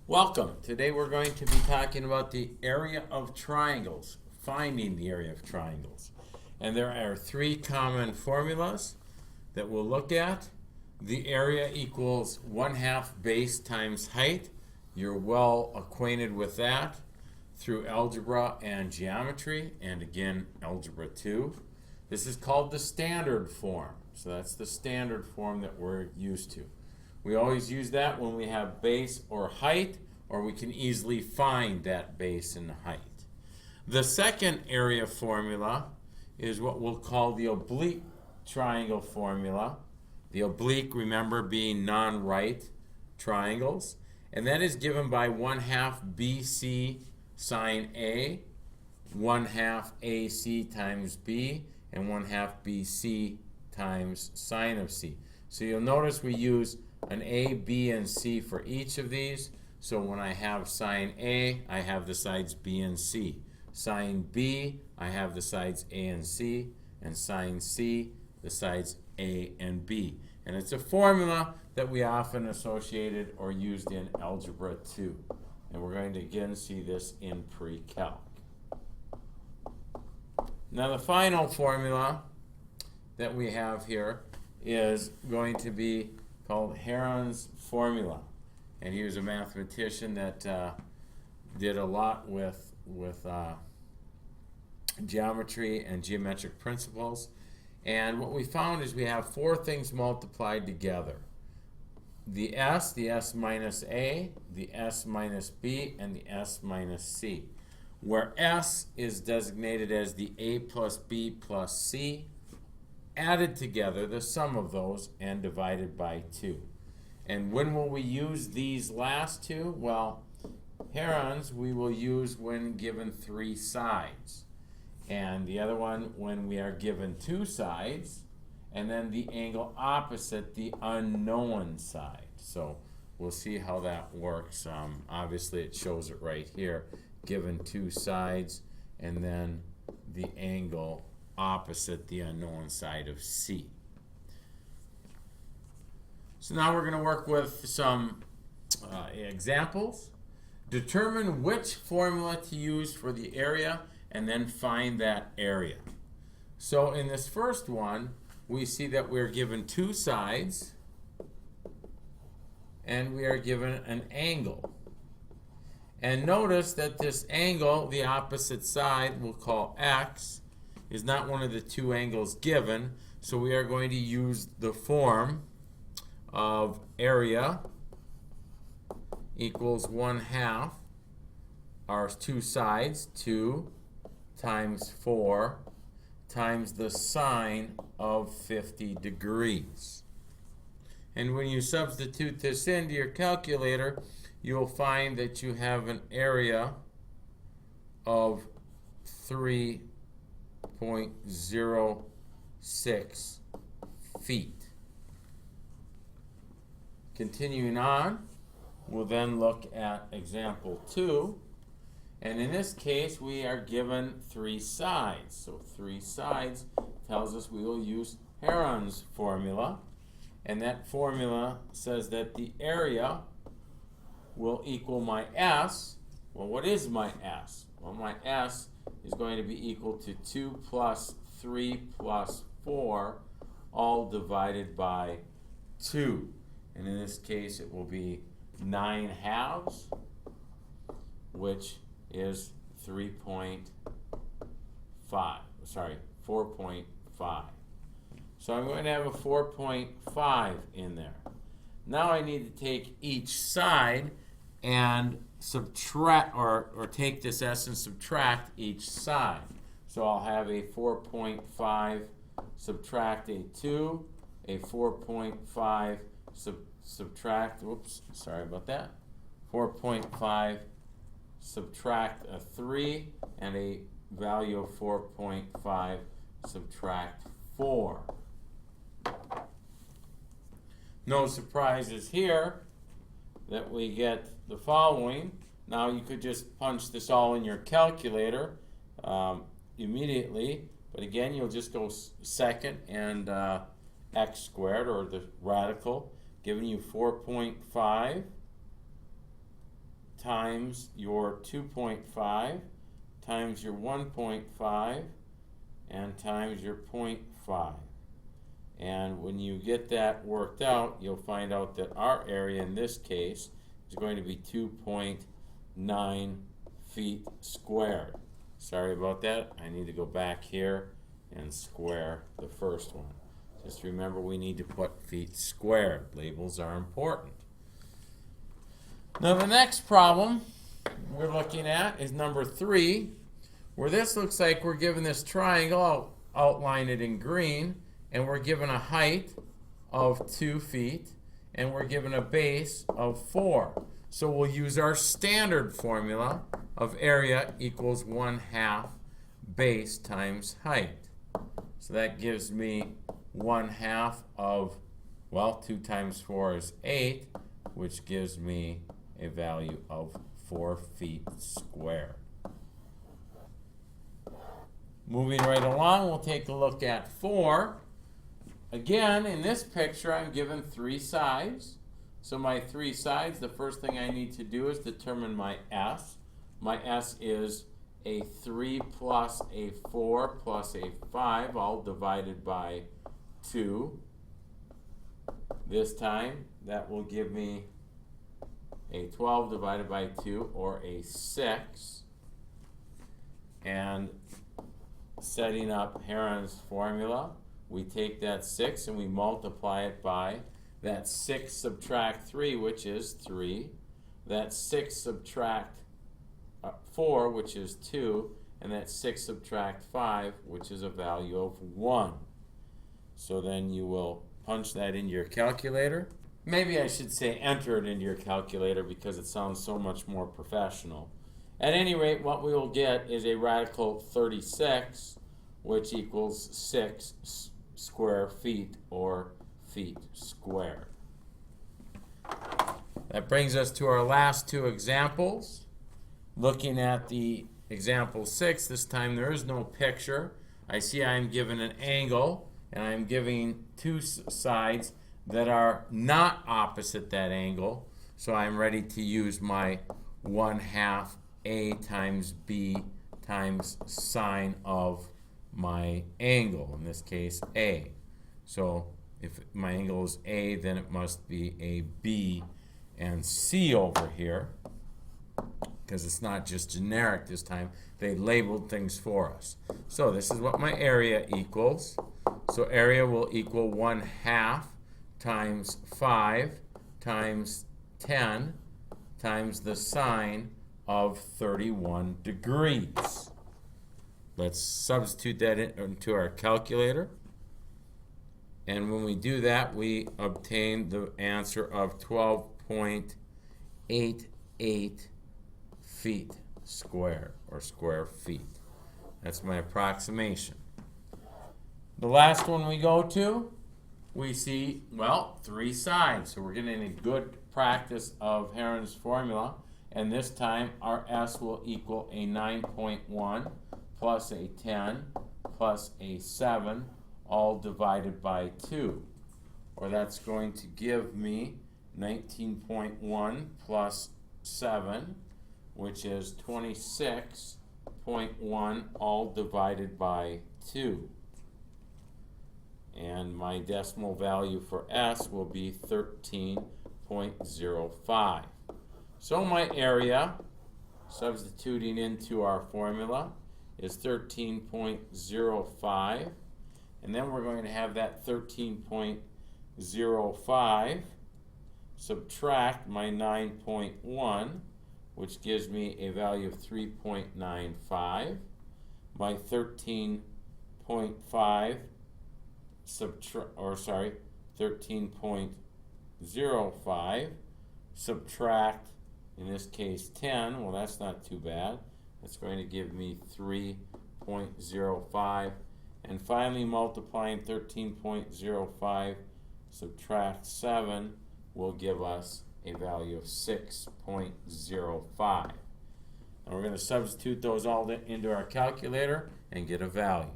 Welcome. Today we're going to be talking about the area of triangles, finding the area of triangles. And there are three common formulas that we'll look at. The area equals 1/2 base times height. You're well acquainted with that through algebra and geometry, and again, algebra 2. This is called the standard form. So that's the standard form that we're used to. We always use that when we have base or height, or we can easily find that base and height. The second area formula is what we'll call the oblique triangle formula. The oblique, remember, being non-right triangles. And that is given by 1/2 BC sine A, 1/2 AC times B, and 1/2 BC times sine of C. So you'll notice we use an A, B, and C for each of these. So when I have sine A, I have the sides B and C. Sine B, I have the sides A and C. And sine C, the sides A and B. And it's a formula that we often associated or used in Algebra 2. And we're going to again see this in pre-calc. Now the final formula that we have here is going to be called Heron's formula. And he was a mathematician that did a lot with geometry and geometric principles. And what we found is we have four things multiplied together. The S minus A, the S minus B, and the S minus C. Where S is designated as the A plus B plus C, added together, the sum of those, and divided by 2. And when will we use these last two? Well, Heron's we will use when given 3 sides. And the other one when we are given 2 sides, and then the angle opposite the unknown side. So we'll see how that works. Obviously it shows it right here, given 2 sides, and then the angle opposite the unknown side of C. So now we're going to work with some examples. Determine which formula to use for the area and then find that area. So in this first one, we see that we're given 2 sides and we are given an angle. And notice that this angle, the opposite side, we'll call X, is not one of the 2 angles given, so we are going to use the form of area equals 1/2 our 2 sides, 2 times 4 times the sine of 50 degrees. And when you substitute this into your calculator, you'll find that you have an area of 3.06 feet. Continuing on, we'll then look at example 2. And in this case, we are given 3 sides. So 3 sides tells us we will use Heron's formula. And that formula says that the area will equal my S. Well, what is my S? Well, my S is going to be equal to 2 plus 3 plus 4, all divided by 2. And in this case, it will be 9/2, which is 4.5. So I'm going to have a 4.5 in there. Now I need to take each side and subtract, or take this S and subtract each side. So I'll have a 4.5 subtract a 2, a 4.5 subtract, whoops, sorry about that, 4.5 subtract a 3, and a value of 4.5 subtract 4. No surprises here that we get the following. Now you could just punch this all in your calculator immediately, but again you'll just go second and x squared, or the radical, giving you 4.5 times your 2.5 times your 1.5 and times your 0.5. And when you get that worked out, you'll find out that our area in this case is going to be 2.9 feet squared. Sorry about that. I need to go back here and square the first one. Just remember, we need to put feet squared. Labels are important. Now the next problem we're looking at is number 3, where this looks like we're given this triangle. I'll outline it in green, and we're given a height of 2 feet, and we're given a base of 4. So we'll use our standard formula of area equals 1/2 base times height. So that gives me 1/2 of, well, 2 times 4 is 8, which gives me a value of 4 feet squared. Moving right along, we'll take a look at 4. Again, in this picture, I'm given 3 sides. So my 3 sides, the first thing I need to do is determine my S. My S is a 3 plus a 4 plus a 5, all divided by 2. This time, that will give me a 12 divided by 2, or a 6. And setting up Heron's formula, we take that 6 and we multiply it by that 6 subtract 3, which is 3. That 6 subtract 4, which is 2. And that 6 subtract 5, which is a value of 1. So then you will punch that into your calculator. Maybe I should say enter it into your calculator because it sounds so much more professional. At any rate, what we will get is a radical 36, which equals 6 square feet, or feet squared. That brings us to our last 2 examples. Looking at the example 6, this time there is no picture. I see I'm given an angle, and I'm giving 2 sides that are not opposite that angle. So I'm ready to use my 1/2 A times B times sine of my angle, in this case A. So if my angle is A, then it must be a B and C over here, because it's not just generic this time. They labeled things for us. So this is what my area equals. So area will equal 1/2 times 5 times 10 times the sine of 31 degrees. Let's substitute that into our calculator. And when we do that, we obtain the answer of 12.88 feet squared, or square feet. That's my approximation. The last one we go to, we see, well, 3 sides. So we're getting a good practice of Heron's formula. And this time, our S will equal a 9.1 plus a 10 plus a 7, all divided by 2. Or that's going to give me 19.1 plus 7, which is 26.1, all divided by 2. And my decimal value for S will be 13.05. So my area, substituting into our formula, is 13.05. And then we're going to have that 13.05 subtract my 9.1, which gives me a value of 3.95. My 13.5 13.05 subtract, in this case 10, well, that's not too bad. That's going to give me 3.05. And finally, multiplying 13.05 subtract 7 will give us a value of 6.05. And we're going to substitute those all into our calculator and get a value.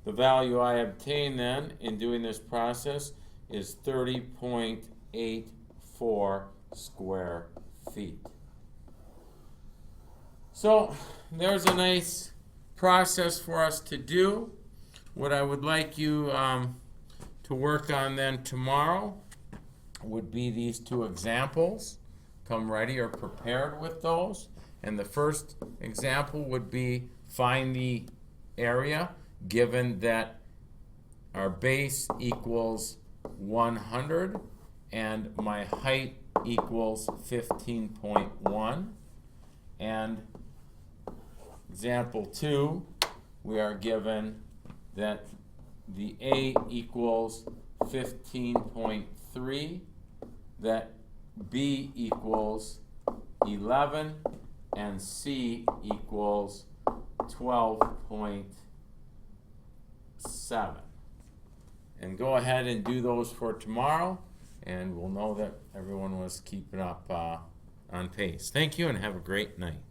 The value I obtain then in doing this process is 30.84 square feet. So there's a nice process for us to do. What I would like you to work on then tomorrow would be these two examples. Come ready or prepared with those. And the first example would be find the area given that our base equals 100 and my height equals 15.1. And example 2, we are given that the A equals 15.3, that B equals 11, and C equals 12.7. And go ahead and do those for tomorrow, and we'll know that everyone was keeping up on pace. Thank you, and have a great night.